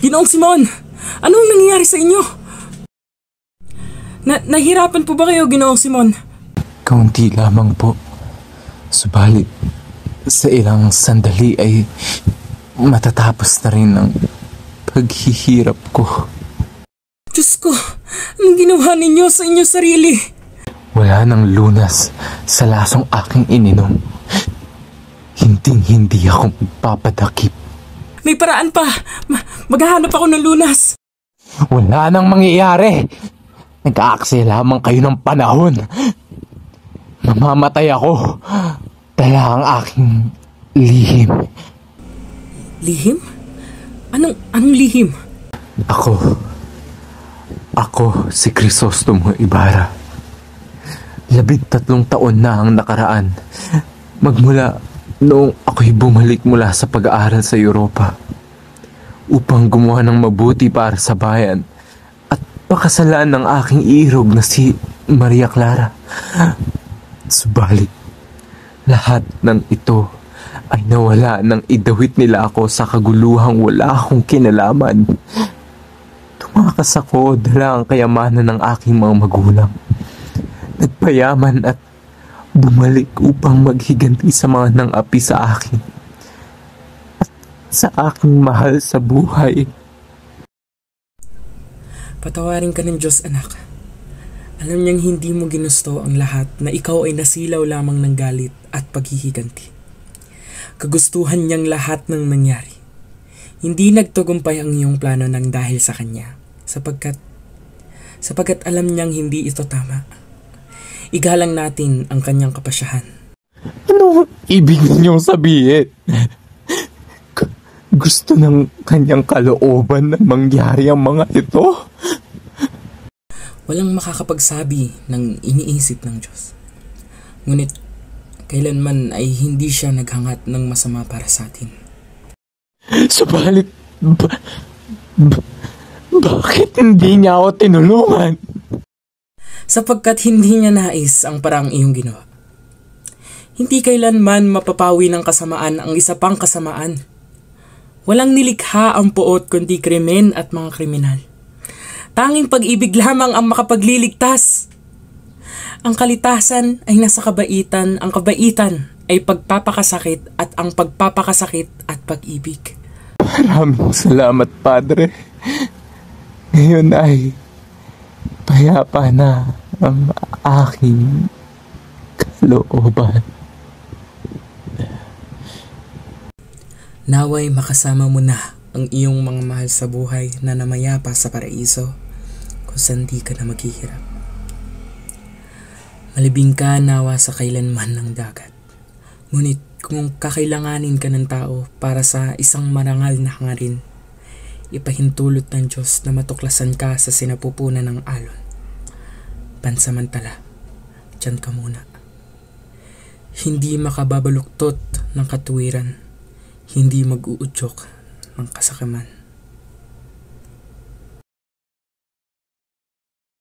Ginoong Simon, anong nangyayari sa inyo? Nahirapan po ba kayo, Ginoong Simon? Kaunti lamang po. Subalit, sa ilang sandali ay matatapos na rin ang paghihirap ko. Diyos ko, anong ginawa ninyo sa inyong sarili? Wala nang lunas sa lasong aking ininom. Hindi ako papadakip. May paraan pa. Maghahanap ako ng lunas. Wala nang mangyayari. Nag-aaksaya lamang kayo ng panahon. Mamamatay ako. Dala ang aking lihim. Lihim? Anong lihim? Ako si Crisostomo Ibarra. 13 taon na ang nakaraan. Magmula noong ako'y bumalik mula sa pag-aaral sa Europa upang gumawa ng mabuti para sa bayan at pakasalan ng aking irog na si Maria Clara. Subalit, lahat ng ito ay nawala nang idawit nila ako sa kaguluhang wala akong kinalaman. Tumakas ako dala ang kayamanan ng aking mga magulang. Nagpayaman at bumalik upang maghiganti sa mga nang-api sa akin at sa aking mahal sa buhay. Patawarin ka ng Diyos, anak. Alam niyang hindi mo ginusto ang lahat na ikaw ay nasilaw lamang ng galit at paghihiganti. Kagustuhan niyang lahat ng nangyari. Hindi nagtagumpay ang iyong plano ng dahil sa kanya sapagkat alam niyang hindi ito tama. Igalang natin ang kanyang kapasyahan. Ano ibig ninyong sabihin? Gusto ng kanyang kalooban na mangyari ang mga ito? Walang makakapagsabi ng iniisip ng Diyos. Ngunit kailanman ay hindi siya naghangat ng masama para sa atin. Subalit, bakit hindi niya ako tinulungan? Sapagkat hindi niya nais ang parang iyong ginawa. Hindi kailanman mapapawi ng kasamaan ang isa pang kasamaan. Walang nilikha ang puot kundi krimen at mga kriminal. Tanging pag-ibig lamang ang makapagliligtas. Ang kalitasan ay nasa kabaitan, ang kabaitan ay pagpapakasakit at ang pagpapakasakit at pag-ibig. Maraming salamat, Padre. Ngayon ay payapa na ang aking kalooban. Naway makasama mo na ang iyong mga mahal sa buhay na namayapa sa paraiso kung saan di ka na maghihirap. Malibing ka nawa sa kailanman ng dagat. Ngunit kung kakailanganin ka ng tao para sa isang marangal na hangarin, ipahintulot ng Diyos na matuklasan ka sa sinapupunan ng alon. Pansamantala, tiyan ka muna. Hindi makababaluktot ng katuwiran, hindi mag-uudyok ng kasakaman.